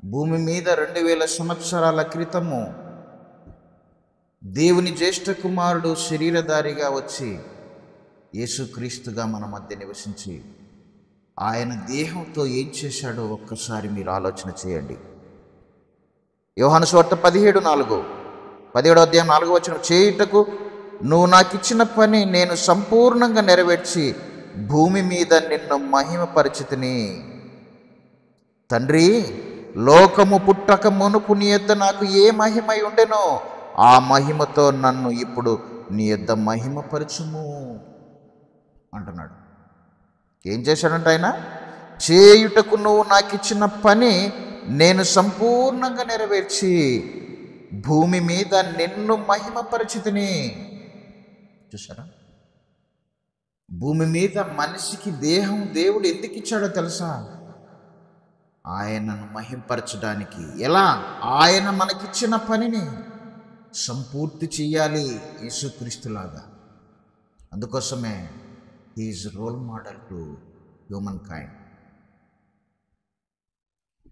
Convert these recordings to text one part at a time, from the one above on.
భూమి మీద 2000 సంవత్సరాల క్రితము దేవుని జ్యేష్ఠ కుమారుడు శరీరధారిగా వచ్చి యేసుక్రీస్తుగా మన మధ్య నివసించి ఆయన దేహంతో ఏం చేశాడో ఒక్కసారి మీరు ఆలోచన చేయండి. యోహాను సువార్త 17:4, 17వ అధ్యాయం 4వ వచనం, చేయుటకు నువ్వు నాకు ఇచ్చిన పని నేను సంపూర్ణంగా నెరవేర్చి భూమి మీద నిన్ను మహిమపరిచితిని. తండ్రి, లోకము పుట్టక మునుపు నీ యొద్ద నాకు ఏ మహిమై ఉండెనో ఆ మహిమతో నన్ను ఇప్పుడు నీ యొద్ద మహిమపరచుము అంటున్నాడు. ఏం చేశాడంటే ఆయన, చేయుటకు నువ్వు నాకు ఇచ్చిన పని నేను సంపూర్ణంగా నెరవేర్చి భూమి మీద నిన్ను మహిమపరిచితిని. చూసారా, భూమి మీద మనిషికి దేహం దేవుడు ఎందుకు ఇచ్చాడో తెలుసా? ఆయనను మహింపరచడానికి. ఎలా? ఆయన మనకిచ్చిన పనిని సంపూర్తి చెయ్యాలి యేసుక్రీస్తులాగా. అందుకోసమే he's role model to humankind.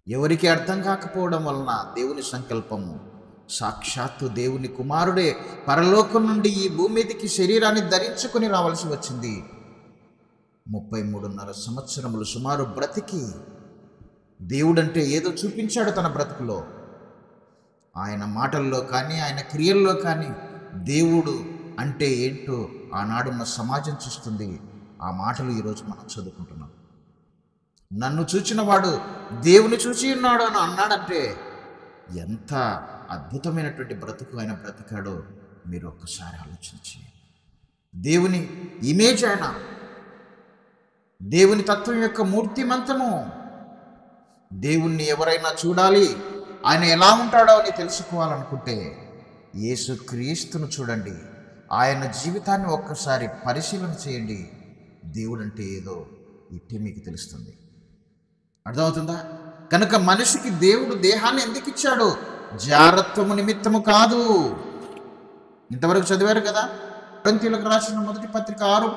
ఎవరికి అర్థం కాకపోవడం వలన దేవుని సంకల్పము, సాక్షాత్తు దేవుని కుమారుడే పరలోకం నుండి ఈ భూమి మీదకి శరీరాన్ని ధరించుకొని రావాల్సి వచ్చింది. 33.5 సంవత్సరములు సుమారు బ్రతికి దేవుడంటే ఏదో చూపించాడు తన బ్రతుకులో. ఆయన మాటల్లో కానీ ఆయన క్రియల్లో కానీ దేవుడు అంటే ఏంటో ఆనాడున్న సమాజం చూస్తుంది. ఆ మాటలు ఈరోజు మనం చదువుకుంటున్నాం. నన్ను చూచిన వాడు దేవుని చూచి ఉన్నాడు అని అన్నాడంటే ఎంత అద్భుతమైనటువంటి బ్రతుకు ఆయన బ్రతికాడో మీరు ఒక్కసారి ఆలోచించి. దేవుని ఇమేజ్ ఆయన, దేవుని తత్వం యొక్క మూర్తిమంతము. దేవుణ్ణి ఎవరైనా చూడాలి, ఆయన ఎలా ఉంటాడో అని తెలుసుకోవాలనుకుంటే యేసుక్రీస్తును చూడండి. ఆయన జీవితాన్ని ఒక్కసారి పరిశీలన చేయండి. దేవుడు అంటే ఏదో ఇట్టే మీకు తెలుస్తుంది. అర్థమవుతుందా? కనుక మనిషికి దేవుడు దేహాన్ని ఎందుకు ఇచ్చాడు? జారత్వము నిమిత్తము కాదు. ఇంతవరకు చదివారు కదా, కొరింథీయులకు రాసిన మొదటి పత్రిక 6వ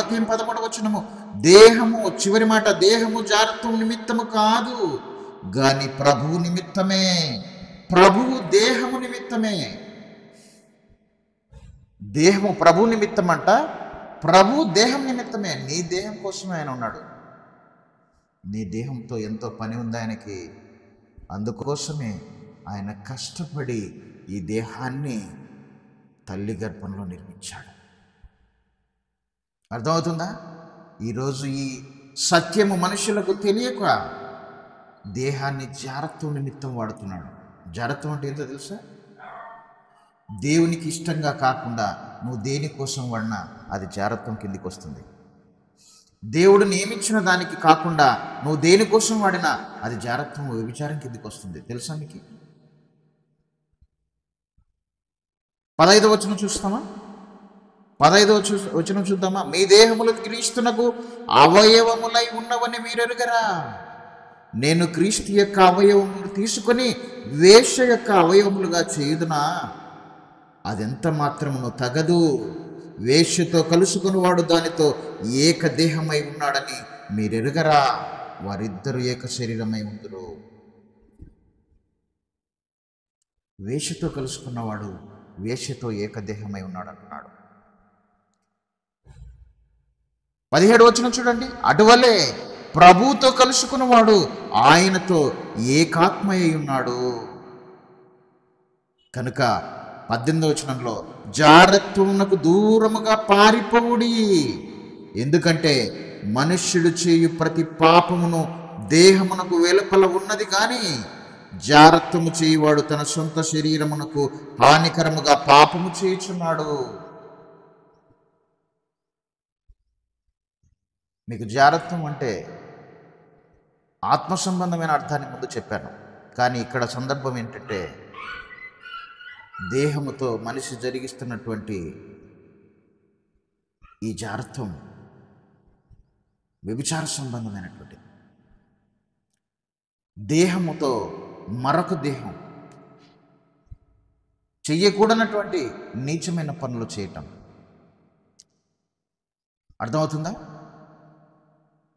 అధ్యాయం 13వ వచనము, దేహము, చివరి మాట, దేహము జారత్వం నిమిత్తము కాదు గాని ప్రభువు నిమిత్తమే. ప్రభువు దేహము నిమిత్తమే. దేహము ప్రభు నిమిత్తం అంట, ప్రభు దేహం నిమిత్తమే. నీ దేహం కోసమే ఆయన ఉన్నాడు. నీ దేహంతో ఎంతో పని ఉంది ఆయనకి. అందుకోసమే ఆయన కష్టపడి ఈ దేహాన్ని తల్లి గర్భంలో నిర్మించాడు. అర్థమవుతుందా? ఈరోజు ఈ సత్యము మనుషులకు తెలియక దేహాన్ని జారత్వం నిమిత్తం వాడుతున్నాడు. జారత్వం అంటే ఏంటో తెలుసా? దేవునికి ఇష్టంగా కాకుండా నువ్వు దేనికోసం వాడినా అది జారత్వం కిందికి వస్తుంది. దేవుడు నియమించిన దానికి కాకుండా నువ్వు దేనికోసం వాడినా అది జారత్వం, వ్యభిచారం కిందికి వస్తుంది. తెలుసా మీకు? 15వ వచనం చూస్తామా? 15వ వచనం చూద్దామా? మీ దేహములు క్రీస్తునకు అవయవములై ఉన్నవని మీరెరుగరా? నేను క్రీస్తు యొక్క అవయవములు తీసుకొని వేశ్య యొక్క అవయవములుగా చేయుదునా? అదెంత మాత్రమును తగదు. వేశ్యతో కలుసుకుని వాడు దానితో ఏకదేహమై ఉన్నాడని మీరెరుగరా? వారిద్దరూ ఏక శరీరమై ఉందురు. వేశ్యతో కలుసుకున్నవాడు వేశ్యతో ఏకదేహమై ఉన్నాడు అంటున్నాడు. 17వ వచనం చూడండి, అటువలే ప్రభువుతో కలుసుకున్నవాడు ఆయనతో ఏకాత్మయ్య ఉన్నాడు. కనుక 18వ వచనంలో, జారత్వమునకు దూరముగా పారిపోవుడి, ఎందుకంటే మనుష్యుడు చేయు ప్రతి పాపమును దేహమునకు వెలుపల ఉన్నది కానీ జారత్వము చేయువాడు తన సొంత శరీరమునకు హానికరముగా పాపము చేయుచున్నాడు. మీకు జారత్వం అంటే ఆత్మ సంబంధమైన అర్థాన్ని ముందు చెప్పాను. కానీ ఇక్కడ సందర్భం ఏంటంటే దేహముతో మనిషి జరిగిస్తున్నటువంటి ఈ జారత్వం వ్యభిచార సంబంధమైనటువంటి. దేహముతో మరొక దేహం చెయ్యకూడనటువంటి నీచమైన పనులు చేయటం. అర్థమవుతుందా?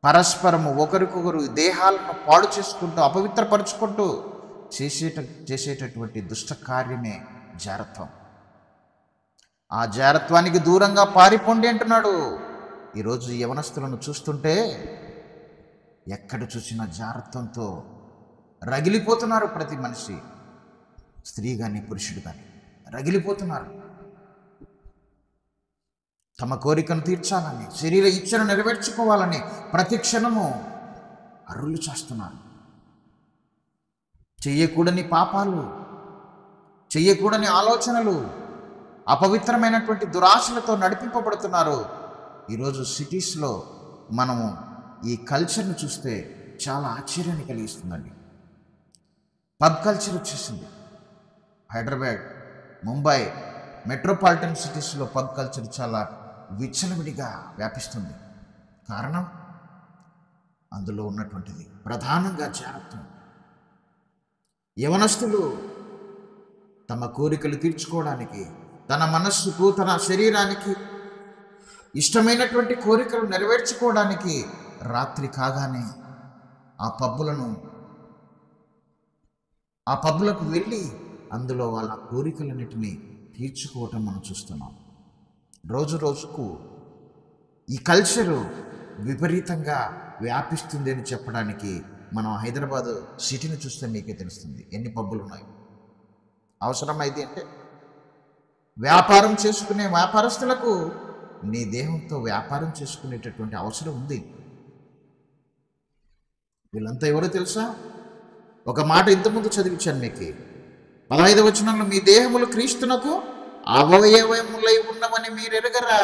పరస్పరము ఒకరికొకరు దేహాలను పాడు చేసుకుంటూ అపవిత్రపరుచుకుంటూ చేసేటటువంటి దుష్ట కార్యమే జారత్వం. ఆ జారత్వానికి దూరంగా పారిపోండి అంటున్నాడు. ఈరోజు యవనస్తులను చూస్తుంటే ఎక్కడ చూసినా జారత్వంతో రగిలిపోతున్నారు. ప్రతి మనిషి, స్త్రీ కానీ పురుషుడు కానీ రగిలిపోతున్నారు. తమ కోరికను తీర్చాలని, శరీర ఇచ్చను నెరవేర్చుకోవాలని ప్రతి క్షణము అర్రులు చేస్తున్నారు. చెయ్యకూడని పాపాలు, చెయ్యకూడని ఆలోచనలు, అపవిత్రమైనటువంటి దురాశలతో నడిపింపబడుతున్నారు. ఈరోజు సిటీస్లో మనము ఈ కల్చర్ని చూస్తే చాలా ఆశ్చర్యాన్ని కలిగిస్తుందండి. పబ్ కల్చర్ వచ్చేసింది. హైదరాబాద్, ముంబై, మెట్రోపాలిటన్ సిటీస్లో పబ్ కల్చర్ చాలా విచ్చలవిడిగా వ్యాపిస్తుంది. కారణం అందులో ఉన్నటువంటిది ప్రధానంగా జారత్వం. యవనస్తులు తమ కోరికలు తీర్చుకోవడానికి, తన మనస్సుకు, తన శరీరానికి ఇష్టమైనటువంటి కోరికలు నెరవేర్చుకోవడానికి రాత్రి కాగానే ఆ పబ్బులకు వెళ్ళి అందులో వాళ్ళ కోరికలన్నిటినీ తీర్చుకోవటం మనం చూస్తున్నాం. రోజు రోజుకు ఈ కల్చరు విపరీతంగా వ్యాపిస్తుంది అని చెప్పడానికి మనం హైదరాబాద్ సిటీని చూస్తే మీకే తెలుస్తుంది ఎన్ని పబ్బులు ఉన్నాయి. అవసరమైంది అంటే వ్యాపారం చేసుకునే వ్యాపారస్తులకు నీ దేహంతో వ్యాపారం చేసుకునేటటువంటి అవసరం ఉంది. వీళ్ళంతా ఎవరో తెలుసా? ఒక మాట ఇంతకుముందు చదివించాను మీకు. 15వ వచనంలో, మీ దేహములు క్రీస్తునకు అవయవములై ఉన్నవని మీరు ఎరగరా,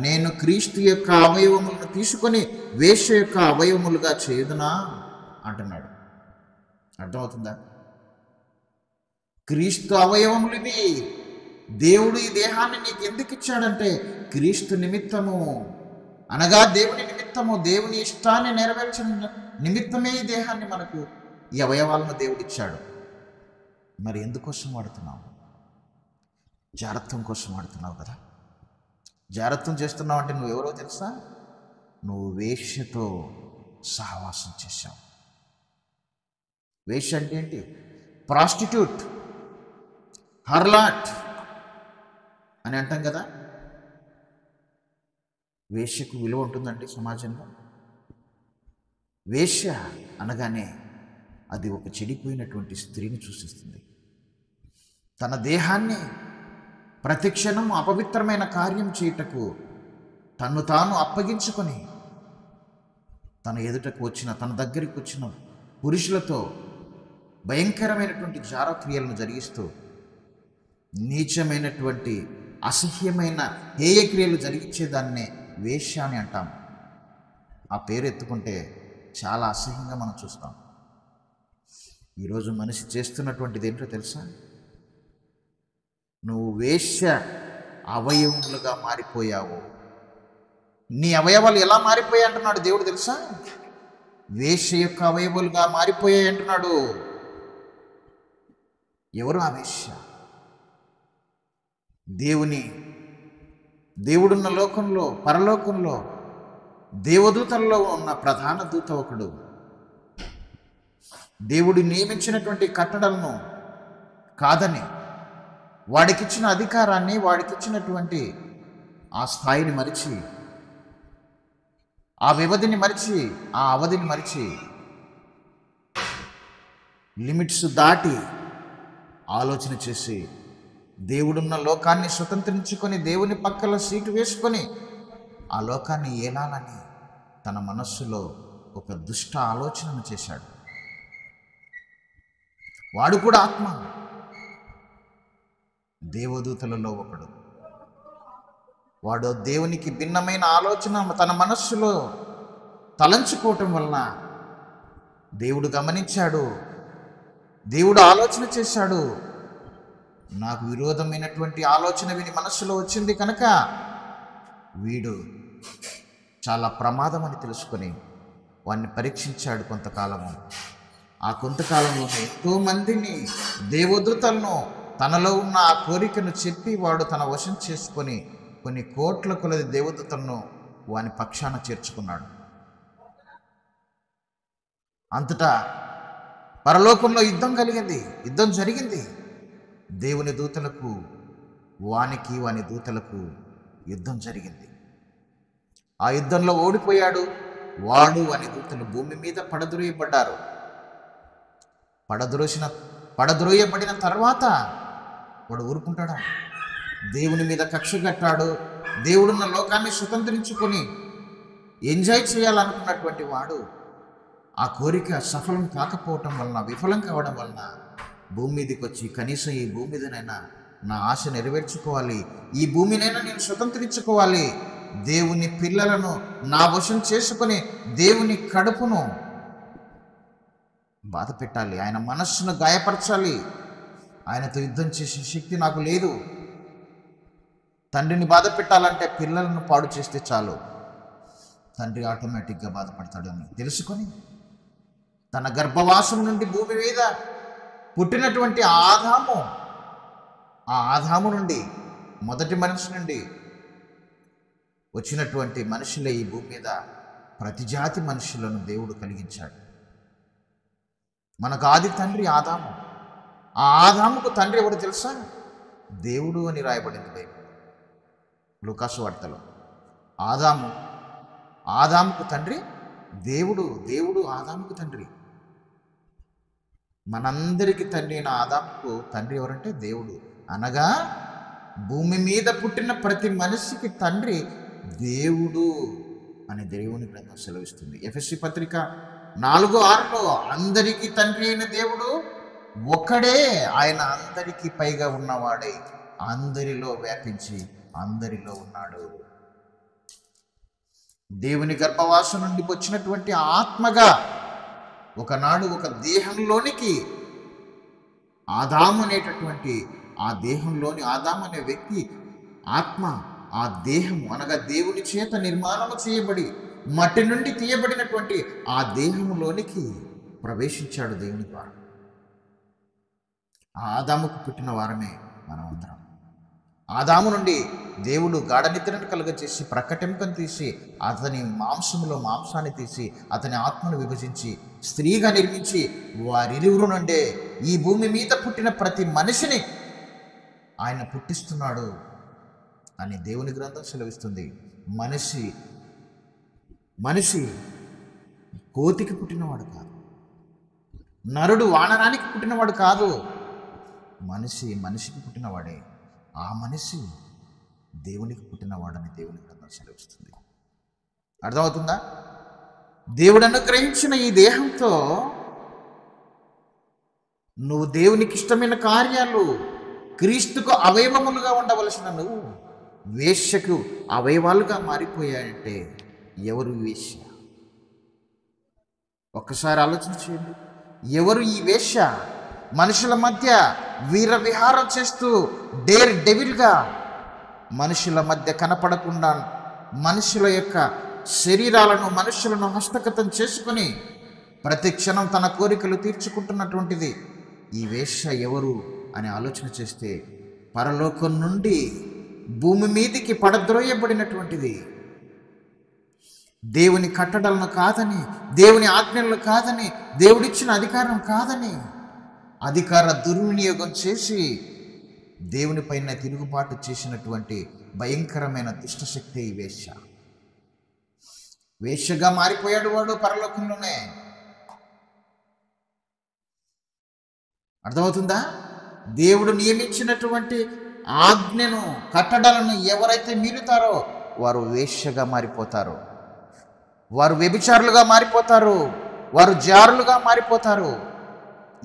నేను క్రీస్తు యొక్క అవయవములను తీసుకొని వేశ్య యొక్క అవయవములుగా చేయుదునా అంటున్నాడు. అర్థమవుతుందా? క్రీస్తు అవయవములు ఇవి. దేవుడు ఈ దేహాన్ని నీకు ఎందుకు ఇచ్చాడంటే క్రీస్తు నిమిత్తము, అనగా దేవుని నిమిత్తము, దేవుని ఇష్టాన్ని నెరవేర్చిన నిమిత్తమే ఈ దేహాన్ని మనకు, ఈ అవయవాలను దేవుడిచ్చాడు. మరి ఎందుకోసం వాడుతున్నావు? జారత్వం కోసం వాడుతున్నావు కదా. జారత్వం చేస్తున్నావు అంటే నువ్వెవరో తెలుసా? నువ్వు వేశ్యతో సహవాసం చేశావు. వేశ్య అంటే ఏంటి? ప్రాస్టిట్యూట్, హర్లాట్ అని అంటాం కదా. వేశ్యకు విలువ ఉంటుందండి సమాజంలో. వేశ్య అనగానే అది ఒక చెడిపోయినటువంటి స్త్రీని సూచిస్తుంది. తన దేహాన్ని ప్రతిక్షణం అపవిత్రమైన కార్యం చేయుటకు తన్ను తాను అప్పగించుకొని తన ఎదుటకు వచ్చిన, తన దగ్గరికి వచ్చిన పురుషులతో భయంకరమైనటువంటి జారక్రియలను జరిగిస్తూ నీచమైనటువంటి అసహ్యమైన హేయక్రియలు జరిగించేదాన్నే వేశ్య అని అంటాం. ఆ పేరు ఎత్తుకుంటే చాలా అసహ్యంగా మనం చూస్తాం. ఈరోజు మనిషి చేస్తున్నటువంటిది ఏంటో తెలుసా? నువ్వు వేశ్య అవయవములుగా మారిపోయావు. నీ అవయవాలు ఎలా మారిపోయాయి అంటున్నాడు దేవుడు తెలుసా? వేశ్య యొక్క అవయవాలుగా మారిపోయాయి అంటున్నాడు. ఎవరు ఆ వేశ్య? దేవుడున్న లోకంలో, పరలోకంలో దేవదూతల్లో ఉన్న ప్రధాన దూత ఒకడు దేవుడు నియమించినటువంటి కట్టడలను కాదని, వాడికిచ్చిన అధికారాన్ని, వాడికిచ్చినటువంటి ఆ స్థాయిని మరిచి, ఆ వ్యవధిని మరిచి, ఆ అవధిని మరిచి, లిమిట్స్ దాటి ఆలోచన చేసి దేవుడున్న లోకాన్ని స్వతంత్రించుకొని దేవుని పక్కల సీటు వేసుకొని ఆ లోకాన్ని ఏలాలని తన మనస్సులో ఒక దుష్ట ఆలోచనను చేశాడు. వాడు కూడా ఆత్మ, దేవదూతలలో ఒకడు. వాడు దేవునికి భిన్నమైన ఆలోచన తన మనస్సులో తలంచుకోవటం వలన దేవుడు గమనించాడు, దేవుడు ఆలోచన చేశాడు. నాకు విరోధమైనటువంటి ఆలోచన వీని మనస్సులో వచ్చింది కనుక వీడు చాలా ప్రమాదం అని తెలుసుకొని వాడిని పరీక్షించాడు కొంతకాలము. ఆ కొంతకాలంలో ఎంతోమందిని, దేవదూతలను తనలో ఉన్న ఆ కోరికను చెప్పి వాడు తన వశం చేసుకొని కొన్ని కోట్ల కొలది దేవదూతలను వాని పక్షాన చేర్చుకున్నాడు. అంతటా పరలోకంలో యుద్ధం కలిగింది, యుద్ధం జరిగింది. దేవుని దూతలకు వాని దూతలకు యుద్ధం జరిగింది. ఆ యుద్ధంలో ఓడిపోయాడు వాడు, వాని దూతలు భూమి మీద పడద్రోయబడ్డారు. పడద్రోయబడిన తర్వాత వాడు ఊరుకుంటాడా? దేవుని మీద కక్ష కట్టాడు. దేవుడున్న లోకాన్ని స్వతంత్రించుకొని ఎంజాయ్ చేయాలనుకున్నటువంటి వాడు ఆ కోరిక సఫలం కాకపోవటం వలన, విఫలం కావడం వలన భూమి మీదకి వచ్చి కనీసం ఈ భూమి మీదనైనా నా ఆశ నెరవేర్చుకోవాలి, ఈ భూమినైనా నేను స్వతంత్రించుకోవాలి, దేవుని పిల్లలను నా వశం చేసుకొని దేవుని కడుపును బాధ పెట్టాలి, ఆయన మనస్సును గాయపరచాలి, ఆయనతో యుద్ధం చేసే శక్తి నాకు లేదు. తండ్రిని బాధ పెట్టాలంటే పిల్లలను పాడు చేస్తే చాలు, తండ్రి ఆటోమేటిక్గా బాధపడతాడని తెలుసుకొని తన గర్భవాసం నుండి భూమి మీద పుట్టినటువంటి ఆదాము నుండి, మొదటి మనిషి నుండి వచ్చినటువంటి మనుషులే ఈ భూమి మీద ప్రతి జాతి మనుషులను దేవుడు కలిగించాడు. మనకు ఆది తండ్రి ఆదాము. ఆ ఆదాముకు తండ్రి ఎవరు తెలుసా? దేవుడు అని రాయబడింది బైబిల్ లూకాసు వార్తలో. ఆదాముకు తండ్రి దేవుడు, దేవుడు ఆదాముకు తండ్రి. మనందరికీ తండ్రి అయిన ఆదాముకు తండ్రి ఎవరంటే దేవుడు. అనగా భూమి మీద పుట్టిన ప్రతి మనిషికి తండ్రి దేవుడు అని దేవుని గ్రంథం సెలవిస్తుంది. ఎఫెసీ పత్రిక 4:6లో అందరికీ తండ్రి అయిన దేవుడు ఒక్కడే, ఆయన అందరికీ పైగా ఉన్నవాడే, అందరిలో వ్యాపించి అందరిలో ఉన్నాడు. దేవుని గర్భవాసం నుండి వచ్చినటువంటి ఆత్మగా ఒకనాడు ఒక దేహంలోనికి ఆదాము అనేటటువంటి ఆ దేహంలోని ఆదాము అనే వ్యక్తి ఆత్మ, ఆ దేహము అనగా దేవుని చేత నిర్మాణము చేయబడి మట్టి నుండి తీయబడినటువంటి ఆ దేహములోనికి ప్రవేశించాడు దేవుని ద్వారా. ఆ ఆదాముకు పుట్టిన వారమే మనమందరం. ఆదాము నుండి దేవుడు గాఢ నిద్రను కలుగచేసి ప్రక్కటెముకను తీసి అతని మాంసములో మాంసాన్ని తీసి అతని ఆత్మను విభజించి స్త్రీగా నిర్మించి వారిరువురు నుండే ఈ భూమి మీద పుట్టిన ప్రతి మనిషిని ఆయన పుట్టిస్తున్నాడు అని దేవుని గ్రంథం సెలవిస్తుంది. మనిషి కోతికి పుట్టినవాడు కాదు, నరుడు వానరానికి పుట్టినవాడు కాదు, మనిషికి పుట్టినవాడే. ఆ మనిషి దేవునికి పుట్టినవాడని దేవుని గ్రంథం సెలవిస్తుంది. అర్థమవుతుందా? దేవుడు అనుగ్రహించిన ఈ దేహంతో నువ్వు దేవునికి ఇష్టమైన కార్యాలు, క్రీస్తుకు అవయవములుగా ఉండవలసిన నువ్వు వేశ్యకు అవయవాలుగా మారిపోయాయంటే ఎవరు వేశ్య? ఒక్కసారి ఆలోచన చేయండి. ఎవరు ఈ వేశ్య? మనుషుల మధ్య వీర విహారం చేస్తూ డేర్ డెవిల్గా మనుషుల మధ్య కనపడకుండా మనుషుల యొక్క శరీరాలను, మనుషులను హస్తగతం చేసుకుని ప్రతి క్షణం తన కోరికలు తీర్చుకుంటున్నటువంటిది ఈ వేశ్య ఎవరు అని ఆలోచన చేస్తే పరలోకం నుండి భూమి మీదికి పడద్రోయబడినటువంటిది, దేవుని కట్టడలను కాదని, దేవుని ఆజ్ఞలను కాదని, దేవుడిచ్చిన అధికారం కాదని అధికార దుర్వినియోగం చేసి దేవుని పైన తిరుగుబాటు చేసినటువంటి భయంకరమైన దుష్టశక్తి ఈ వేశ్య. వేశ్యగా మారిపోయాడు వాడు పరలోకంలోనే. అర్థమవుతుందా? దేవుడు నియమించినటువంటి ఆజ్ఞను, కట్టడలను ఎవరైతే మీరుతారో వారు వేశ్యగా మారిపోతారు, వారు వ్యభిచారులుగా మారిపోతారు, వారు జారులుగా మారిపోతారు.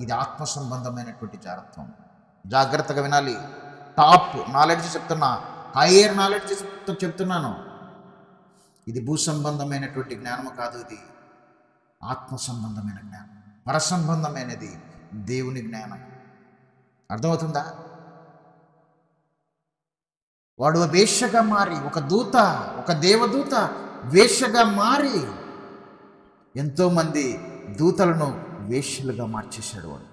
ఇది ఆత్మ సంబంధమైనటువంటి జారత్వం. జాగ్రత్తగా వినాలి. టాప్ నాలెడ్జ్ చెప్తున్నా, హైయర్ నాలెడ్జ్ చెప్తున్నాను. ఇది భూ సంబంధమైనటువంటి జ్ఞానము కాదు, ఇది ఆత్మ సంబంధమైన జ్ఞానం, పరసంబంధమైనది దేవుని జ్ఞానం. అర్థమవుతుందా? వాడు వేశ్యగా మారి, ఒక దేవదూత వేశ్యగా మారి ఎంతోమంది దూతలను వేశ్యలుగా మార్చేశాడు వాడు.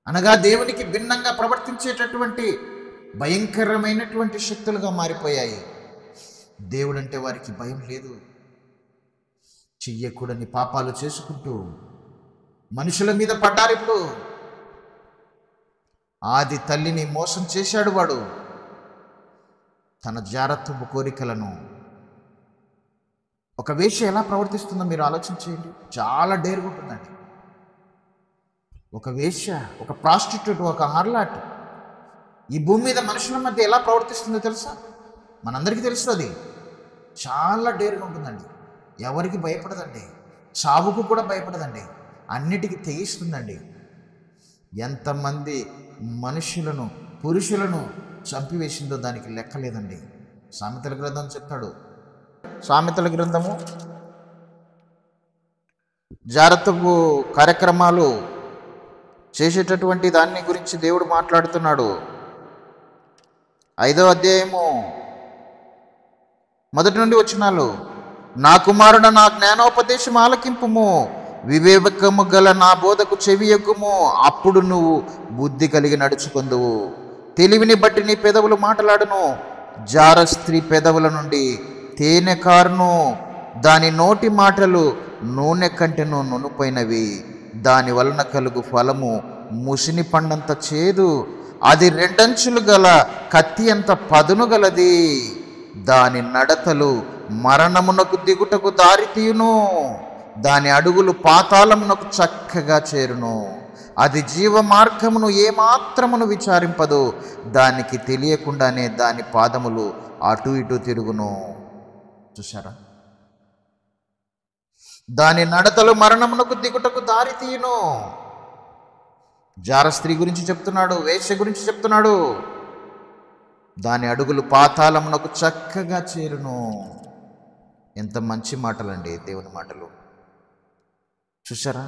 అనగా దేవునికి భిన్నంగా ప్రవర్తించేటటువంటి భయంకరమైనటువంటి శక్తులుగా మారిపోయాయి. దేవుడంటే వారికి భయం లేదు. చెయ్యకూడని పాపాలు చేసుకుంటూ మనుషుల మీద పడ్డారు. ఇప్పుడు ఆది తల్లిని మోసం చేశాడు వాడు. తన జారత్వపు కోరికలను, ఒక వేశ్య ఎలా ప్రవర్తిస్తుందో మీరు ఆలోచించేయండి. చాలా డేర్గా ఉంటుందండి. ఒక వేశ్య, ఒక ప్రాస్టిట్యూట్, ఒక హార్లాట్ ఈ భూమి మీద మనుషుల మధ్య ఎలా ప్రవర్తిస్తుందో తెలుసా? మనందరికీ తెలుసు. అది చాలా డేర్గా ఉంటుందండి. ఎవరికి భయపడదండి, చావుకు కూడా భయపడదండి, అన్నిటికీ తెగిస్తుందండి. ఎంతమంది మనుషులను, పురుషులను చంపివేసిందో దానికి లెక్కలేదండి. సామెతల గ్రంథం చెప్తాడు. సామెతల గ్రంథము జాగ్రత్తపు కార్యక్రమాలు చేసేటటువంటి దాన్ని గురించి దేవుడు మాట్లాడుతున్నాడు. 5వ అధ్యాయము 1 నుండి వచనాలు. నా కుమారుడ, నా జ్ఞానోపదేశం ఆలకింపుము, వివేకము గల నా బోధకు చెవియొగ్గుము, అప్పుడు నువ్వు బుద్ధి కలిగి నడుచుకొందువు. తెలివిని బట్టి నీ పెదవులు మాట్లాడును. జార స్త్రీ పెదవుల నుండి తేనె కారును, దాని నోటి మాటలు నూనె కంటెను నునుపైనవి. దాని వలన కలుగు ఫలము ముసిని పండంత చేదు, అది 2 అంచులు గల కత్తి అంత పదును గలది. దాని నడతలు మరణమునకు దిగుటకు దారితీయును, దాని అడుగులు పాతాళమునకు చక్కగా చేరును. అది జీవ మార్గమును ఏమాత్రమును విచారింపదు, దానికి తెలియకుండానే దాని పాదములు అటు ఇటు తిరుగును. చూసారా? దాని నడతలు మరణమునకు దిగుటకు దారి తీయును. జార స్త్రీ గురించి చెప్తున్నాడు, వేశ్య గురించి చెప్తున్నాడు. దాని అడుగులు పాతాళమునకు చక్కగా చేరును. ఎంత మంచి మాటలండి దేవుని మాటలు. చూసారా?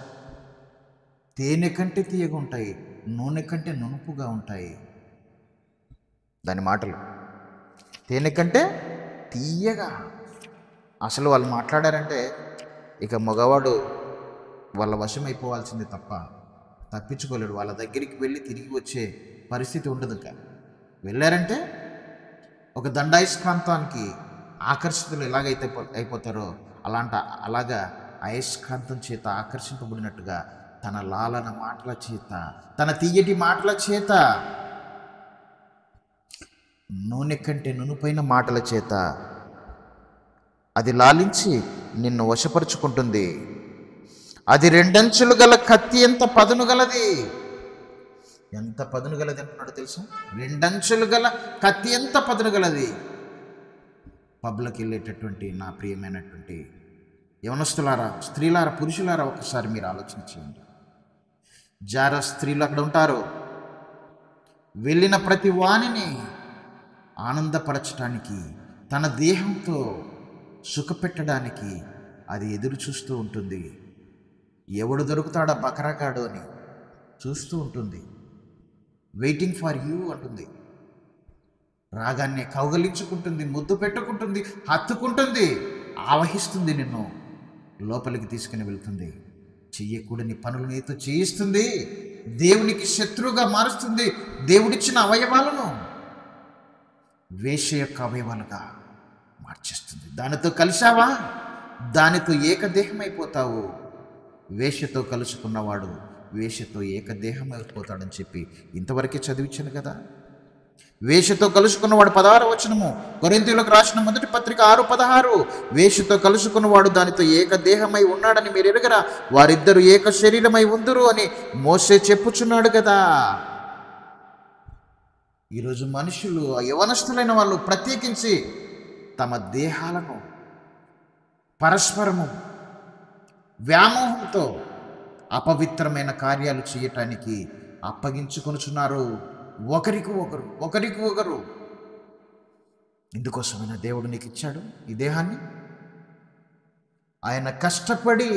తేనె కంటే తీయగా ఉంటాయి, నూనె కంటే నునుపుగా ఉంటాయి. దాని మాటలు తేనె కంటే తీయగా. అసలు వాళ్ళు మాట్లాడారంటే ఇక మగవాడు వాళ్ళ వశం అయిపోవాల్సిందే తప్ప తప్పించుకోలేడు. వాళ్ళ దగ్గరికి వెళ్ళి తిరిగి వచ్చే పరిస్థితి ఉండదు. ఇంకా వెళ్ళారంటే ఒక దండాయస్కాంతానికి ఆకర్షితులు ఎలాగైతే అయిపోతారో అలాగా అయస్కాంతం చేత ఆకర్షింపబడినట్టుగా తన లాలన మాటల చేత, తన తీయటి మాటల చేత, నూనె కంటే నునుపైన మాటల చేత అది లాలించి నిన్ను వశపరుచుకుంటుంది. అది 2 అంచులు గల కత్తి ఎంత పదును గలది. ఎంత పదును గలది అంటున్నాడు తెలుసా? 2 అంచులు గల కత్తి ఎంత పదును గలది. పబ్లోకి వెళ్ళేటటువంటి నా ప్రియమైనటువంటి యవనస్తులారా, స్త్రీలారా, పురుషులారా, ఒకసారి మీరు ఆలోచన చేయండి. జార స్త్రీలు అక్కడ ఉంటారు. వెళ్ళిన ప్రతి వాణిని ఆనందపరచడానికి, తన దేహంతో సుఖపెట్టడానికి అది ఎదురు చూస్తూ ఉంటుంది. ఎవడు దొరుకుతాడా బకరాగాడు అని చూస్తూ ఉంటుంది. వెయిటింగ్ ఫర్ యూ అంటుంది. రాగాన్ని కౌగలించుకుంటుంది, ముద్దు పెట్టుకుంటుంది, హత్తుకుంటుంది, ఆవహిస్తుంది, నిన్ను లోపలికి తీసుకుని వెళ్తుంది. చెయ్యకూడని పనులు నీతో చేయిస్తుంది. దేవునికి శత్రువుగా మారుస్తుంది. దేవుడిచ్చిన అవయవాలను వేశ్య యొక్క అవయవాలుగా మార్చేస్తుంది. దానితో కలిశావా, దానితో ఏకదేహమైపోతావు. వేశ్యతో కలుసుకున్నవాడు వేశ్యతో ఏకదేహమైపోతాడని చెప్పి ఇంతవరకే చదివించాను కదా. వేశ్యతో కలుసుకున్నవాడు 16వ వచనము, కొరింథీయులకు రాసిన 1వ పత్రిక 6:16. వేశ్యతో కలుసుకున్నవాడు దానితో ఏకదేహమై ఉన్నాడని మీరు ఎరుగరా, వారిద్దరూ ఏక శరీరమై ఉందురు అని మోసే చెప్పుచున్నాడు కదా. ఈరోజు మనుషులు, యవనస్తులైన వాళ్ళు ప్రత్యేకించి తమ దేహాలను పరస్పరము వ్యామోహంతో అపవిత్రమైన కార్యాలు చేయటానికి అప్పగించుకొనుచున్నారు. ఒకరికి ఒకరు. ఇందుకోసమైనా దేవుడు నీకు ఇచ్చాడు ఈ దేహాన్ని. ఆయన కష్టపడి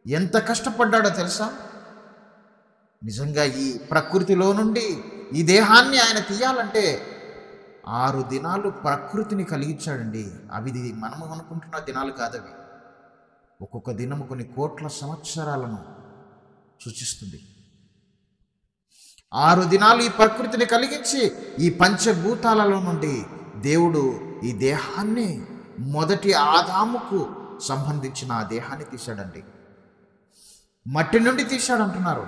ఎంత కష్టపడ్డాడో తెలుసా? నిజంగా ఈ ప్రకృతిలో నుండి ఈ దేహాన్ని ఆయన తీయాలంటే 6 దినాలు ప్రకృతిని కలిగించాడండి. అవి మనము అనుకుంటున్న దినాలు కాదవి. ఒక్కొక్క దినము కొన్ని కోట్ల సంవత్సరాలను సూచిస్తుంది. 6 దినాలు ఈ ప్రకృతిని కలిగించి ఈ పంచభూతాలలో నుండి దేవుడు ఈ దేహాన్ని మొదటి ఆదాముకు సంబంధించిన ఆ దేహాన్ని తీశాడండి. మట్టి నుండి తీశాడు అంటున్నారు.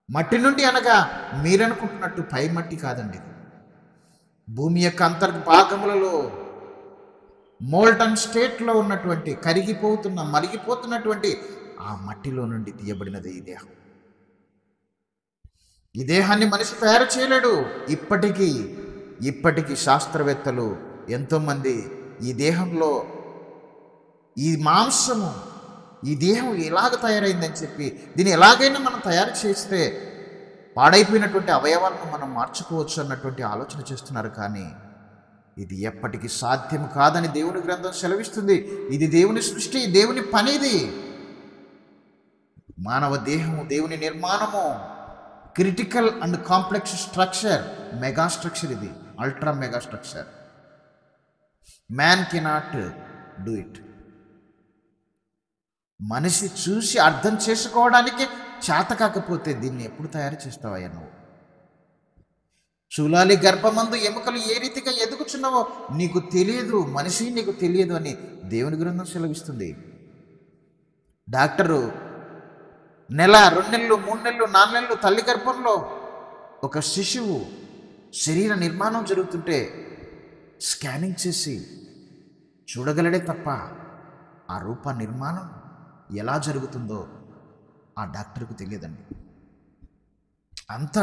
మట్టి నుండి అనగా మీరనుకుంటున్నట్టు పై మట్టి కాదండి. భూమి యొక్క అంతర్భాగములలో మోల్టన్ స్టేట్లో ఉన్నటువంటి మరిగిపోతున్నటువంటి ఆ మట్టిలో నుండి తీయబడినది ఈ దేహం. ఈ దేహాన్ని మనిషి తయారు చేయలేడు. ఇప్పటికీ శాస్త్రవేత్తలు ఎంతోమంది ఈ దేహంలో ఈ మాంసము, ఈ దేహం ఎలాగ తయారైందని చెప్పి దీన్ని ఎలాగైనా మనం తయారు చేస్తే పాడైపోయినటువంటి అవయవాలను మనం మార్చుకోవచ్చు అన్నటువంటి ఆలోచన చేస్తున్నారు. కానీ ఇది ఎప్పటికీ సాధ్యం కాదని దేవుని గ్రంథం సెలవిస్తుంది. ఇది దేవుని సృష్టి, దేవుని పనిది. మానవ దేహము దేవుని నిర్మాణము, critical and complex structure, mega structure. ఇది ultra mega structure. Man cannot do it. మనిషి చూసి అర్థం చేసుకోవడానికి చేత కాకపోతే దీన్ని ఎప్పుడు తయారు చేస్తావయ్యా నువ్వు? చూలాలి గర్భమందు ఎముకలు ఏ రీతిగా ఎదుగుచున్నావో నీకు తెలియదు, మనిషి నీకు తెలియదు అని దేవుని గ్రంథం సెలవిస్తుంది. డాక్టరు నెల, 2 నెలలు, 3 నెలలు, 4 నెలలు తల్లి గర్భంలో ఒక శిశువు శరీర నిర్మాణం జరుగుతుంటే స్కానింగ్ చేసి చూడగలడే తప్ప ఆ రూప నిర్మాణం ఎలా జరుగుతుందో ఆ డాక్టర్కు తెలియదండి. అంత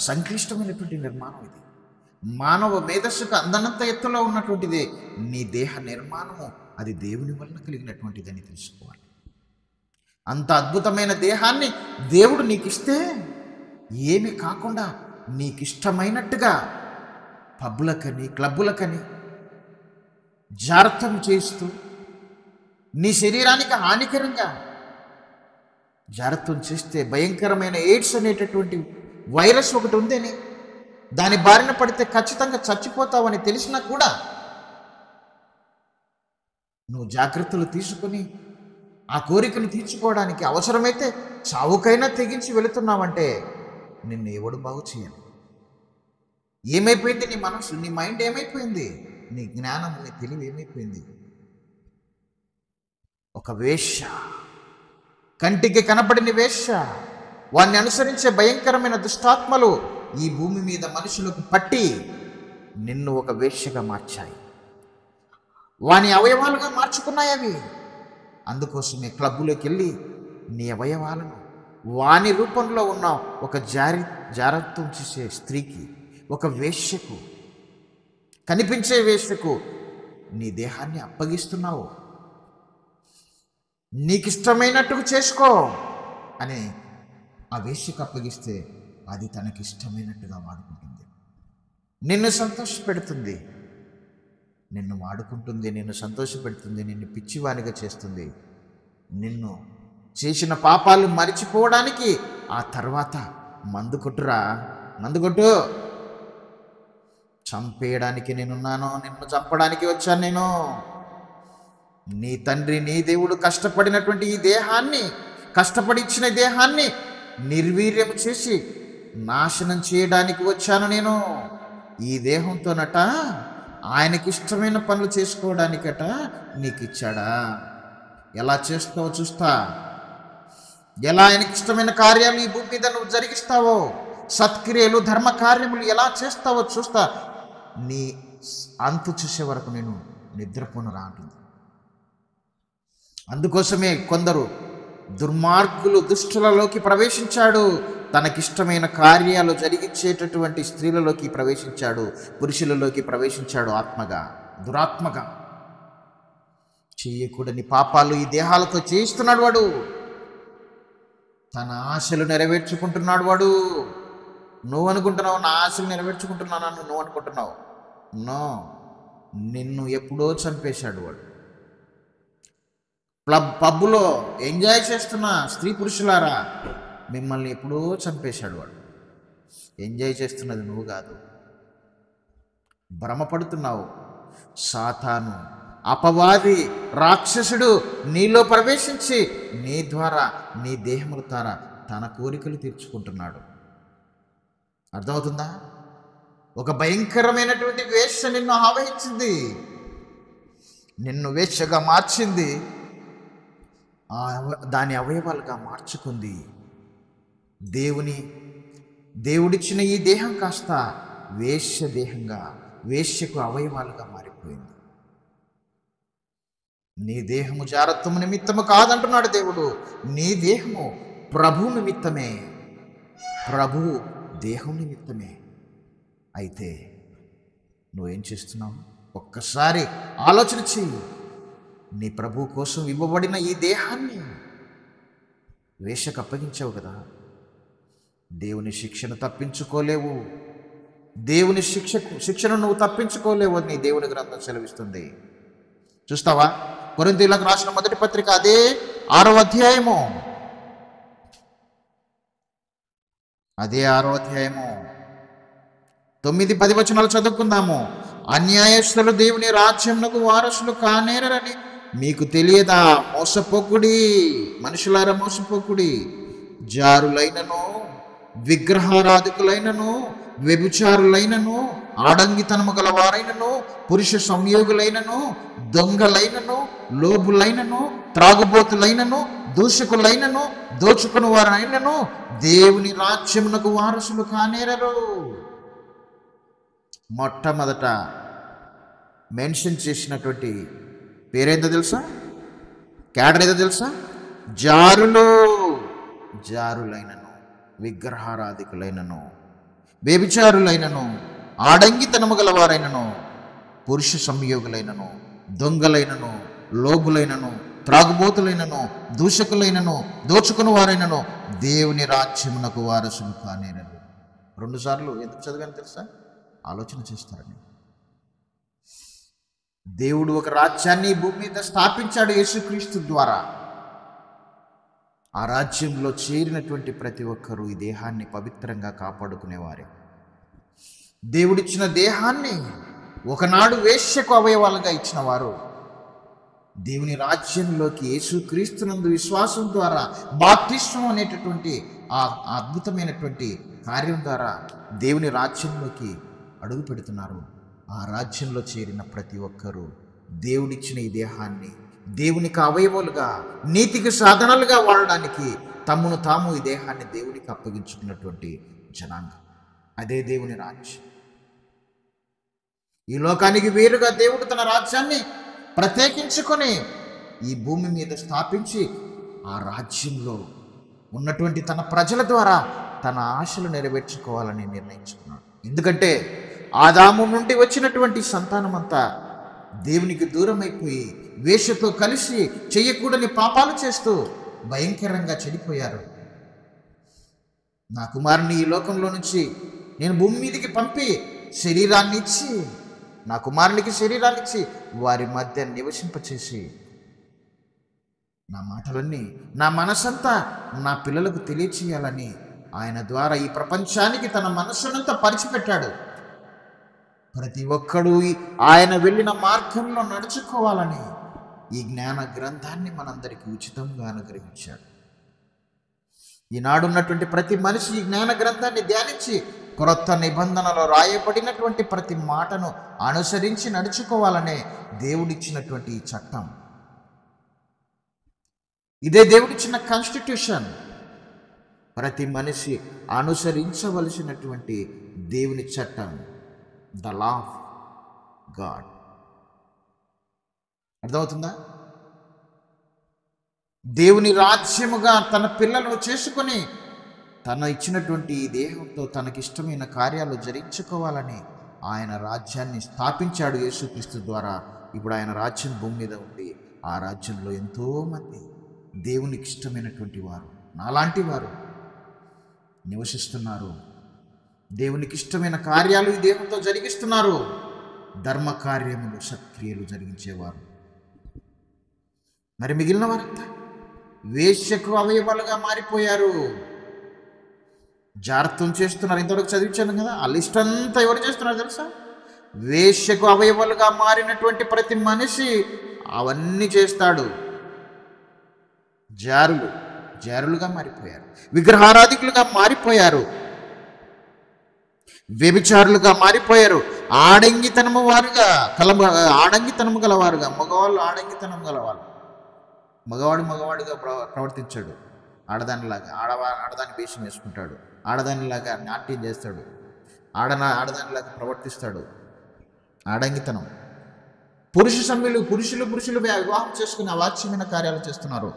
సంక్లిష్టమైనటువంటి నిర్మాణం ఇది. మానవ మేధస్సుకు అందనంత ఎత్తులో ఉన్నటువంటిదే నీ దేహ నిర్మాణము. అది దేవుని వలన కలిగినటువంటిదని తెలుసుకోవాలి. అంత అద్భుతమైన దేహాన్ని దేవుడు నీకిస్తే ఏమి కాకుండా నీకిష్టమైనట్టుగా పబ్బులకని, క్లబ్బులకని జాగ్రత్తం చేస్తూ నీ శరీరానికి హానికరంగా జాగ్రత్తం చేస్తే భయంకరమైన ఎయిడ్స్ అనేటటువంటి వైరస్ ఒకటి ఉందని, దాని బారిన పడితే ఖచ్చితంగా చచ్చిపోతావని తెలిసినా కూడా నువ్వు జాగ్రత్తలు తీసుకుని ఆ కోరికను తీర్చుకోవడానికి అవసరమైతే చావుకైనా తెగించి వెళుతున్నావంటే నిన్ను ఎవడు బాగు చేయాలి? ఏమైపోయింది నీ మనసు, నీ మైండ్ ఏమైపోయింది, నీ జ్ఞానం, నీ తెలివి ఏమైపోయింది? ఒక వేశ్య, కంటికి కనపడిన వేశ్య, వారిని అనుసరించే భయంకరమైన దుష్టాత్మలు ఈ భూమి మీద మనుషులకు పట్టి నిన్ను ఒక వేశ్యగా మార్చాయి. వాని అవయవాలుగా మార్చుకున్నాయి అవి. అందుకోసమే క్లబ్బులోకి వెళ్ళి నీ అవయవాలను వాని రూపంలో ఉన్న ఒక జాగ్రత్తం చేసే స్త్రీకి, ఒక వేశ్యకు, కనిపించే వేశ్యకు నీ దేహాన్ని అప్పగిస్తున్నావు. నీకిష్టమైనట్టుగా చేసుకో అని ఆ వేశ్యకు అప్పగిస్తే అది తనకిష్టమైనట్టుగా వాడుకుంటుంది. నిన్ను సంతోషపెడుతుంది, నిన్ను వాడుకుంటుంది, నిన్ను సంతోషపెడుతుంది, నిన్ను పిచ్చివానిగా చేస్తుంది. నిన్ను చేసిన పాపాలు మరిచిపోవడానికి ఆ తర్వాత మందు కొట్టురా, మందు కొట్టు, చంపేయడానికి నేనున్నాను, నిన్ను చంపడానికి వచ్చాను నేను. నీ తండ్రి, నీ దేవుడు కష్టపడినటువంటి ఈ దేహాన్ని, కష్టపడి ఇచ్చిన దేహాన్ని నిర్వీర్యం చేసి నాశనం చేయడానికి వచ్చాను నేను. ఈ దేహంతోనట ఆయనకి ఇష్టమైన పనులు చేసుకోవడానికట నీకు ఇచ్చాడా? ఎలా చేస్తావో చూస్తా. ఎలా ఆయనకి ఇష్టమైన కార్యాలు ఈ భూమి మీద నువ్వు జరిగిస్తావో, సత్క్రియలు, ధర్మ కార్యములు ఎలా చేస్తావో చూస్తా. నీ అంతు చూసే వరకు నేను నిద్రపోనురా అంటుంది. అందుకోసమే కొందరు దుర్మార్గులు దుష్టులలోకి ప్రవేశించాడు. తనకిష్టమైన కార్యాలు జరిగించేటటువంటి స్త్రీలలోకి ప్రవేశించాడు, పురుషులలోకి ప్రవేశించాడు. ఆత్మగా, దురాత్మగా చేయకూడని పాపాలు ఈ దేహాలతో చేయిస్తున్నాడు వాడు. తన ఆశలు నెరవేర్చుకుంటున్నాడు వాడు. నువ్వు అనుకుంటున్నావు నా ఆశలు నెరవేర్చుకుంటున్నానని నువ్వు అనుకుంటున్నావు. నో, నిన్ను ఎప్పుడో చంపేశాడు వాడు. పబ్బులో ఎంజాయ్ చేస్తున్న స్త్రీ పురుషులారా, మిమ్మల్ని ఎప్పుడో చంపేశాడు వాడు. ఎంజాయ్ చేస్తున్నది నువ్వు కాదు, భ్రమపడుతున్నావు. సాతాను, అపవాది, రాక్షసుడు నీలో ప్రవేశించి నీ ద్వారా, నీ దేహముల ద్వారా తన కోరికలు తీర్చుకుంటున్నాడు. అర్థమవుతుందా? ఒక భయంకరమైనటువంటి వేశ్య నిన్ను ఆవహించింది. నిన్ను వేశ్యగా మార్చింది దాని అవయవాలుగా మార్చుకుంది. దేవుడిచ్చిన ఈ దేహం కాస్త వేశ్య దేహంగా, వేశ్యకు అవయవాలుగా మారిపోయింది. నీ దేహము జారత్వము నిమిత్తము కాదంటున్నాడు దేవుడు. నీ దేహము ప్రభు నిమిత్తమే, ప్రభు దేహం నిమిత్తమే. అయితే నువ్వేం చేస్తున్నావు? ఒక్కసారి ఆలోచన చెయ్యి. నీ ప్రభు కోసం ఇవ్వబడిన ఈ దేహాన్ని వేశ్యకు అప్పగించావు కదా. దేవుని శిక్షను తప్పించుకోలేవు. దేవుని శిక్షను నువ్వు తప్పించుకోలేవు అని దేవుని గ్రంథం సెలవిస్తుంది. చూస్తావా? కొరింథీయులకు రాసిన మొదటి పత్రిక అదే 6వ అధ్యాయము, అదే 6వ అధ్యాయము 9-10 వచనాలు చదువుకుందాము. అన్యాయస్తులు దేవుని రాజ్యమునకు వారసులు కానేరని మీకు తెలియదా? మోసపోకుడి, మనుషులారా మోసపోకుడి. జారులైనను, విగ్రహారాధికులైనను, వ్యభిచారులైనను, ఆడంగితనము గలవారైనను, పురుష సంయోగులైనను, దొంగలైనను, లోబులైనను, త్రాగుబోతులైనను, దూషకులైనను, దోచుకుని వారైనను దేవుని రాజ్యమునకు వారసులు కానేరరు. మొట్టమొదట మెన్షన్ చేసినటువంటి పేరేందో తెలుసా? క్యాడర్ ఏదో తెలుసా? జారులైనను, విగ్రహారాధికులైనను, వ్యభిచారులైనను, ఆడంగితనము గలవారైనను, పురుష సంయోగులైనను, దొంగలైనను, లోబులైనను, త్రాగుబోతులైనను, దూషకులైనను, దోచుకుని వారైనను దేవుని రాజ్యమునకు వారసులు కానేరరు. 2 సార్లు ఎందుకు చదివాను తెలుసా? ఆలోచన చేస్తారని. దేవుడు ఒక రాజ్యాన్ని భూమి మీద స్థాపించాడు యేసుక్రీస్తు ద్వారా. ఆ రాజ్యంలో చేరినటువంటి ప్రతి ఒక్కరూ ఈ దేహాన్ని పవిత్రంగా కాపాడుకునేవారే. దేవుడిచ్చిన దేహాన్ని ఒకనాడు వేశ్యకు అవయవాలుగా ఇచ్చిన వారు దేవుని రాజ్యంలోకి యేసుక్రీస్తునందు విశ్వాసం ద్వారా, బాప్తిస్మం అనేటటువంటి ఆ అద్భుతమైనటువంటి కార్యం ద్వారా దేవుని రాజ్యంలోకి అడుగు పెడుతున్నారు. ఆ రాజ్యంలో చేరిన ప్రతి ఒక్కరూ దేవుడిచ్చిన ఈ దేహాన్ని దేవునికి అవయవాలుగా, నీతికి సాధనాలుగా వాడడానికి తమను తాము ఈ దేహాన్ని దేవునికి అప్పగించుకున్నటువంటి జనాంగం. అదే దేవుని రాజ్యం. ఈ లోకానికి వేరుగా దేవుడు తన రాజ్యాన్ని ప్రత్యేకించుకొని ఈ భూమి మీద స్థాపించి ఆ రాజ్యంలో ఉన్నటువంటి తన ప్రజల ద్వారా తన ఆశలు నెరవేర్చుకోవాలని నిర్ణయించుకున్నాడు. ఎందుకంటే ఆదాము నుండి వచ్చినటువంటి సంతానమంతా దేవునికి దూరం అయిపోయి వేశ్యతో కలిసి చెయ్యకూడని పాపాలు చేస్తూ భయంకరంగా చెడిపోయారు. నా కుమారుని ఈ లోకంలో నుంచి నేను భూమి మీదకి పంపి శరీరాన్ని ఇచ్చి, నా కుమారునికి శరీరాన్ని ఇచ్చి వారి మధ్య నివసింపచేసి నా మాటలన్నీ, నా మనసంతా నా పిల్లలకు తెలియచేయాలని ఆయన ద్వారా ఈ ప్రపంచానికి తన మనస్సునంతా పరిచిపెట్టాడు. ప్రతి ఒక్కడూ ఆయన వెళ్ళిన మార్గంలో నడుచుకోవాలని ఈ జ్ఞాన గ్రంథాన్ని మనందరికీ ఉచితంగా అనుగ్రహించాడు. ఈనాడున్నటువంటి ప్రతి మనిషి ఈ జ్ఞాన గ్రంథాన్ని ధ్యానించి క్రొత్త నిబంధనలో రాయబడినటువంటి ప్రతి మాటను అనుసరించి నడుచుకోవాలనే దేవుడిచ్చినటువంటి ఈ చట్టం. ఇదే దేవుడిచ్చిన కాన్స్టిట్యూషన్. ప్రతి మనిషి అనుసరించవలసినటువంటి దేవుని చట్టం, ద లా ఆఫ్ గాడ్. అర్థమవుతుందా? దేవుని రాజ్యముగా తన పిల్లలను చేసుకొని తన ఇచ్చినటువంటి ఈ దేహంతో తనకిష్టమైన కార్యాలు జరిగించుకోవాలని ఆయన రాజ్యాన్ని స్థాపించాడు యేసుక్రీస్తు ద్వారా. ఇప్పుడు ఆయన రాజ్యం భూమి మీద ఉంది. ఆ రాజ్యంలో ఎంతోమంది దేవునికి ఇష్టమైనటువంటి వారు, నాలాంటి వారు నివసిస్తున్నారు. దేవునికి ఇష్టమైన కార్యాలు ఈ దేహంతో జరిగిస్తున్నారు. ధర్మ కార్యములు, సత్క్రియలు జరిగించేవారు. మరి మిగిలిన వారంతా వేశ్యకు అవయవాలుగా మారిపోయారు. జాగ్రత్తం చేస్తున్నారు. ఇంతవరకు చదివించాను కదా, ఆ లిస్ట్ అంతా ఎవరు చేస్తున్నారు తెలుసా? వేశ్యకు అవయవాలుగా మారినటువంటి ప్రతి మనిషి అవన్నీ చేస్తాడు. జారులుగా మారిపోయారు, విగ్రహారాధికులుగా మారిపోయారు, వ్యభిచారులుగా మారిపోయారు, ఆడంగితనము వారుగా ఆడంగితనము గలవారుగా, మగవాళ్ళు ఆడంగితనం గలవాళ్ళు. మగవాడిగా ప్రవర్తించాడు, ఆడదానిలాగా ఆడదాని వేషం వేసుకుంటాడు, ఆడదానిలాగా నాట్యం చేస్తాడు, ఆడదానిలాగా ప్రవర్తిస్తాడు. ఆడంగితనం. పురుషులు వివాహం చేసుకుని అవాచ్యమైన కార్యాలు చేస్తున్నారు.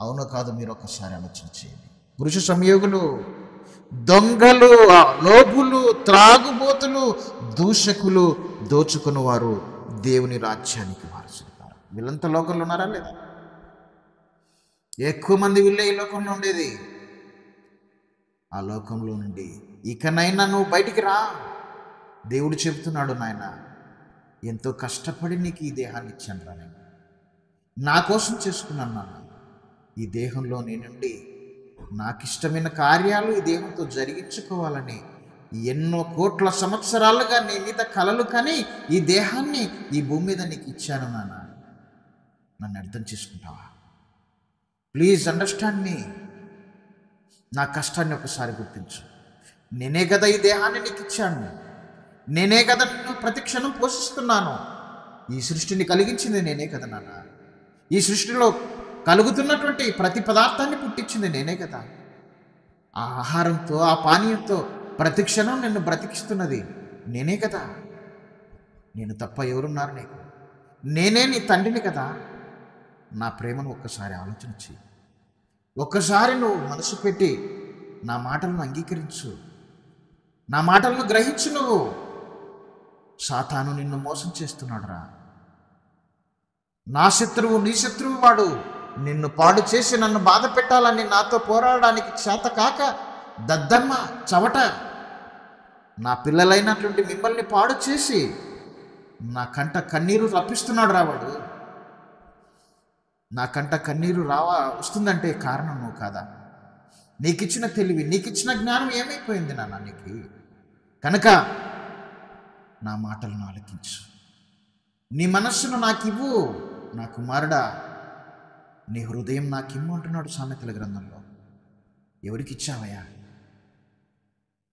అవునో కాదు మీరు ఒక్కసారి ఆలోచన చేయండి. పురుష సంయోగులు, దొంగలు, లోపులు, త్రాగుబోతులు, దూషకులు, దోచుకుని వారు దేవుని రాజ్యానికి వారసులు కారు. వీళ్ళంతా లోకంలో ఉన్నారా లేదా? ఎక్కువ మంది వీళ్ళే ఈ లోకంలో ఉండేది. ఆ లోకంలో నుండి ఇకనైనా నువ్వు బయటికి రా. దేవుడు చెబుతున్నాడు, నాయన ఎంతో కష్టపడి నీకు ఈ దేహాన్ని ఇచ్చాను రా, నేను నా కోసం చేసుకున్నాను నాన్న. ఈ దేహంలో నేనుండి నాకు ఇష్టమైన కార్యాలు ఈ దేహంతో జరిగించుకోవాలని ఎన్నో కోట్ల సంవత్సరాలుగా నీ మీద కలలు కానీ ఈ దేహాన్ని ఈ భూమి మీద నీకు ఇచ్చాను నాన్న. నన్ను అర్థం చేసుకుంటావా? ప్లీజ్ అండర్స్టాండ్ మీ. నా కష్టాన్ని ఒకసారి గుర్తించు. నేనే కదా ఈ దేహాన్ని నీకు ఇచ్చాను, నేనే కదా నిన్ను ప్రతి క్షణం పోషిస్తున్నాను. ఈ సృష్టిని కలిగించింది నేనే కదా నాన్న. ఈ సృష్టిలో కలుగుతున్నటువంటి ప్రతి పదార్థాన్ని పుట్టించింది నేనే కదా. ఆ ఆహారంతో, ఆ పానీయంతో ప్రతి క్షణం నిన్ను బ్రతికిస్తున్నది నేనే కదా. నేను తప్ప ఎవరున్నారు నీకు? నేనే నీ తండ్రిని కదా. నా ప్రేమను ఒక్కసారి ఆలోచన చెయ్యి. ఒక్కసారి నువ్వు మనసు పెట్టి నా మాటలను అంగీకరించు, నా మాటలను గ్రహించు. నువ్వు సాతాను నిన్ను మోసం చేస్తున్నాడు రా. నా శత్రువు నీ శత్రువు వాడు. నిన్ను పాడు చేసి నన్ను బాధ పెట్టాలని నాతో పోరాడడానికి చేత కాక దద్దమ్మ చవట నా పిల్లలైనటువంటి మిమ్మల్ని పాడు చేసి నా కంట కన్నీరు రప్పిస్తున్నాడు రా వాడు. నా కంట కన్నీరు వస్తుందంటే కారణం నువ్వు కాదా? నీకిచ్చిన తెలివి, నీకిచ్చిన జ్ఞానం ఏమైపోయింది నాన్న నీకు? కనుక నా మాటలను ఆలకించు. నీ మనస్సును నాకివ్వు నా కుమారుడా. నీ హృదయం నాకిమ్ము అంటున్నాడు సామెతల గ్రంథంలో. ఎవరికిచ్చావయ్యా?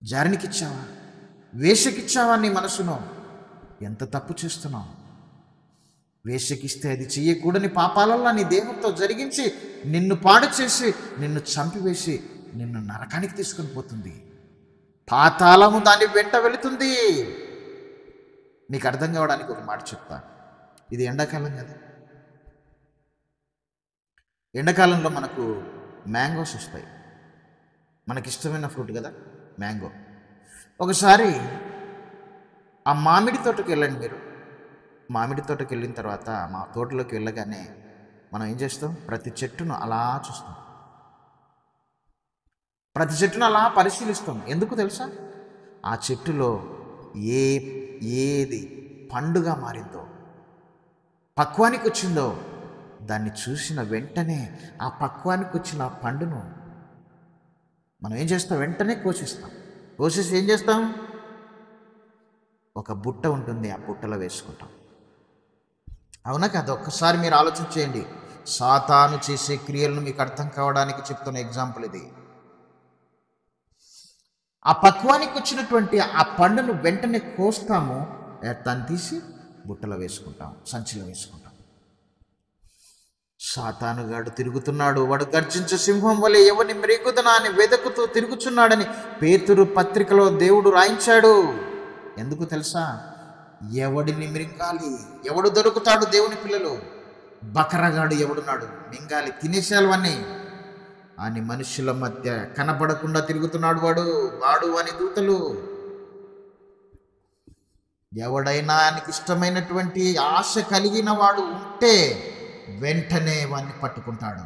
జారినికిచ్చావా? వేషకిచ్చావా నీ మనసును? ఎంత తప్పు చేస్తున్నావు? వేషకిస్తే అది చెయ్యకూడని పాపాలల్లా నీ దేహంతో జరిగించి నిన్ను పాడు చేసి నిన్ను చంపివేసి నిన్ను నరకానికి తీసుకొని పోతుంది. పాతాళము దాని వెంట వెళుతుంది. నీకు అర్థం కావడానికి ఒక మాట చెప్తా. ఇది ఎండాకాలం కదా. ఎండాకాలంలో మనకు మ్యాంగోస్ వస్తాయి. మనకిష్టమైన ఫ్రూట్ కదా మ్యాంగో. ఒకసారి ఆ మామిడి తోటకు వెళ్ళండి మీరు. మామిడి తోటకి వెళ్ళిన తర్వాత మా తోటలోకి వెళ్ళగానే మనం ఏం చేస్తాం? ప్రతి చెట్టును అలా చూస్తాం, ప్రతి చెట్టును అలా పరిశీలిస్తాం. ఎందుకు తెలుసా? ఆ చెట్టులో ఏది పండుగ మారిందో, పక్వానికి వచ్చిందో దాన్ని చూసిన వెంటనే ఆ పక్వానికి వచ్చిన ఆ పండును మనం ఏం చేస్తాం? వెంటనే కోసిస్తాం. కోసేసి ఏం చేస్తాం? ఒక బుట్ట ఉంటుంది, ఆ బుట్టలో వేసుకుంటాం. అవునా కదా? ఒక్కసారి మీరు ఆలోచన చేయండి. సాతాను చేసే క్రియలను మీకు అర్థం కావడానికి చెప్తున్న ఎగ్జాంపుల్ ఇది. ఆ పక్వానికి వచ్చినటువంటి ఆ పండును వెంటనే కోస్తాము, దాన్ని తీసి బుట్టలో వేసుకుంటాం, సంచిలో వేసుకుంటాం. సాతానుగాడు తిరుగుతున్నాడు, వాడు గర్జించే సింహం వలె ఎవరిని మ్రేగుదనా అని వెతుకుతూ తిరుగుచున్నాడని పేతురు పత్రికలో దేవుడు రాయించాడు. ఎందుకు తెలుసా? ఎవడిని మింగాలి? ఎవడు దొరుకుతాడు? దేవుని పిల్లలు. బకరగాడు ఎవడున్నాడు? మింగాలి, తినేసేయాలవన్నీ అని మనుషుల మధ్య కనపడకుండా తిరుగుతున్నాడు వాడు అని దూతలు. ఎవడైనా ఆయనకి ఇష్టమైనటువంటి ఆశ కలిగిన వాడు ఉంటే వెంటనే వాణ్ణి పట్టుకుంటాడు,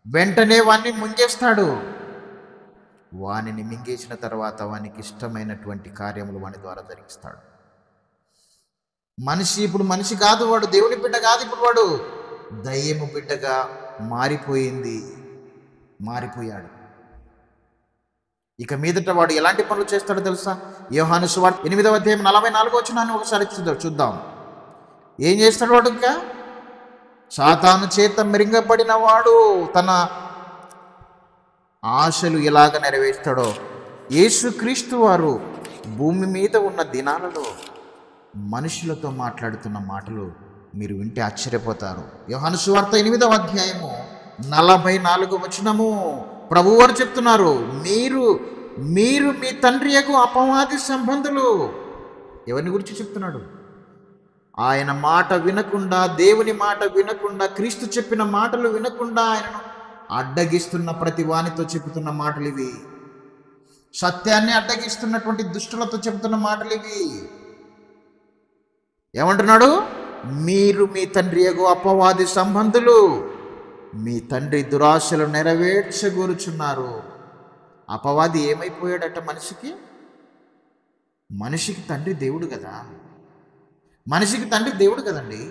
వెంటనే వాణ్ణి మింగేస్తాడు. వానిని మింగేసిన తర్వాత వానికి ఇష్టమైనటువంటి కార్యములు వాని ద్వారా జరిగిస్తాడు. మనిషి ఇప్పుడు మనిషి కాదు, వాడు దేవుని బిడ్డ కాదు. ఇప్పుడు వాడు దయ్యము బిడ్డగా మారిపోయాడు. ఇక మీదట వాడు ఎలాంటి పనులు చేస్తాడో తెలుసా? యోహాను సువార్త 8వ అధ్యాయం 44వ వచనాన్ని ఒకసారి చూద్దాం. ఏం చేస్తాడు వాడు? ఇంకా సాతాను చేత మిరింగబడిన వాడు తన ఆశలు ఎలాగ నెరవేర్స్తాడో యేసుక్రీస్తు వారు భూమి మీద ఉన్న దినాలలో మనుషులతో మాట్లాడుతున్న మాటలు మీరు వింటే ఆశ్చర్యపోతారు. యోహాను సువార్త 8వ అధ్యాయము 44వ వచనము ప్రభువారు చెప్తున్నారు, మీరు మీరు మీ తండ్రి యొక్క అపవాది సంబంధులు. ఎవరిని గురించి చెప్తున్నాడు? ఆయన మాట వినకుండా, దేవుని మాట వినకుండా, క్రీస్తు చెప్పిన మాటలు వినకుండా ఆయనను అడ్డగిస్తున్న ప్రతి వానితో చెబుతున్న మాటలు ఇవి. సత్యాన్ని అడ్డగిస్తున్నటువంటి దుష్టులతో చెబుతున్న మాటలు ఇవి. ఏమంటున్నాడు? మీరు మీ తండ్రి యొక్క అపవాది సంబంధులు, మీ తండ్రి దురాశలు నెరవేర్చగోరుచున్నారు. అపవాది ఏమైపోయాడట? మనిషికి తండ్రి దేవుడు కదా, మనిషికి తండ్రి దేవుడు కదండి.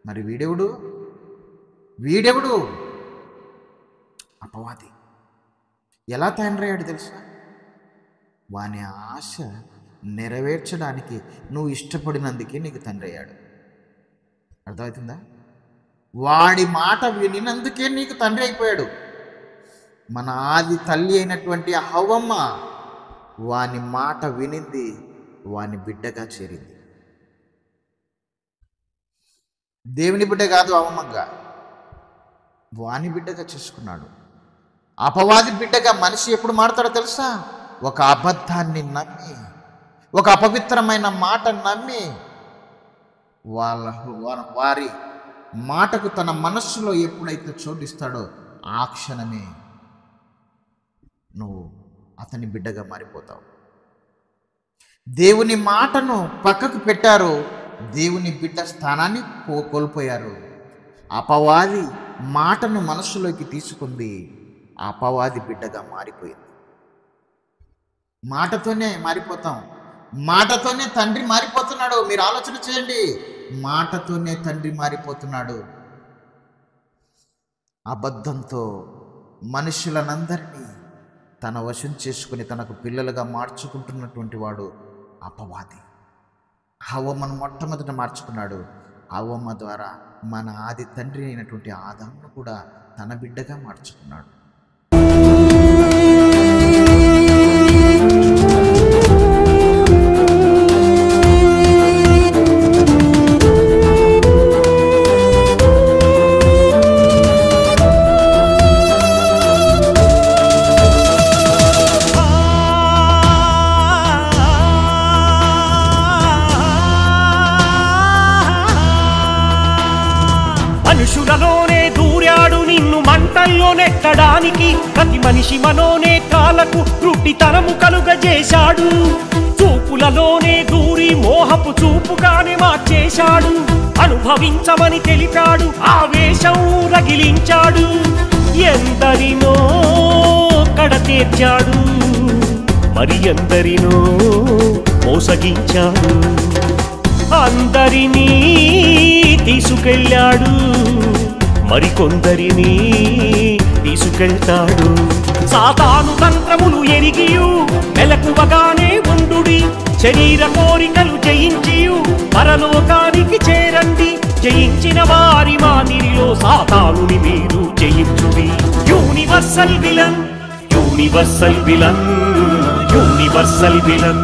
మరి వీడెవడు? అపవాది. ఎలా తండ్రి అయ్యాడు తెలుసా? వాని ఆశ నెరవేర్చడానికి నువ్వు ఇష్టపడినందుకే నీకు తండ్రి అయ్యాడు. అర్థమవుతుందా? వాడి మాట వినినందుకే నీకు తండ్రి అయిపోయాడు. మన ఆది తల్లి అయినటువంటి హవ్వమ్మ వాని మాట వినింది, వాని బిడ్డగా చేరింది. దేవుని బిడ్డ కాదు అవమంగా, వాని బిడ్డగా చేసుకున్నాడు. అపవాది బిడ్డగా మనిషి ఎప్పుడు మారుతాడో తెలుసా? ఒక అబద్ధాన్ని నమ్మి, ఒక అపవిత్రమైన మాట నమ్మి, వారి మాటకు తన మనస్సులో ఎప్పుడైతే చోటిస్తాడో ఆ క్షణమే నువ్వు అతని బిడ్డగా మారిపోతావు. దేవుని మాటను పక్కకు పెట్టారు, దేవుని బిడ్డ స్థానాన్ని కోల్పోయారు. అపవాది మాటను మనస్సులోకి తీసుకుంది, అపవాది బిడ్డగా మారిపోయింది. మాటతోనే మారిపోతాం, మాటతోనే తండ్రి మారిపోతున్నాడు. మీరు ఆలోచన చేయండి, మాటతోనే తండ్రి మారిపోతున్నాడు. అబద్ధంతో మనుషులనందరినీ తన వశం చేసుకుని తనకు పిల్లలుగా మార్చుకుంటున్నటువంటి వాడు అపవాది. హవ్వమ్మను మొట్టమొదట మార్చుకున్నాడు. హవ్వమ్మ ద్వారా మన ఆది తండ్రి అయినటువంటి ఆదామును కూడా తన బిడ్డగా మార్చుకున్నాడు. మనుషులలోనే దూరాడు నిన్ను మంటల్లో నెట్టడానికి, ప్రతి మనిషి మనోనే కాలకు త్రుట్టితనము కలుగజేశాడు. చూపులలోనే దూరి మోహపు చూపుగానే మార్చేశాడు. అనుభవించమని తెలిపాడు, ఆవేశం రగిలించాడు. ఎందరినో కడతీర్చాడు, మరి ఎందరినో మోసగించాడు. అందరినీ తీసుకెళ్ళాడు, మరికొందరిని తీసుకెళ్తాడు. సాతాను తంత్రములు ఎరిగియు మెలకువగానే ఉండుడి. శరీర కోరికలు జయించియు పరలోకానికి చేరండి. జయించిన వారి మాదిరిలో సాతానుని మీరు జయించుడి. Universal villain, universal villain, universal villain.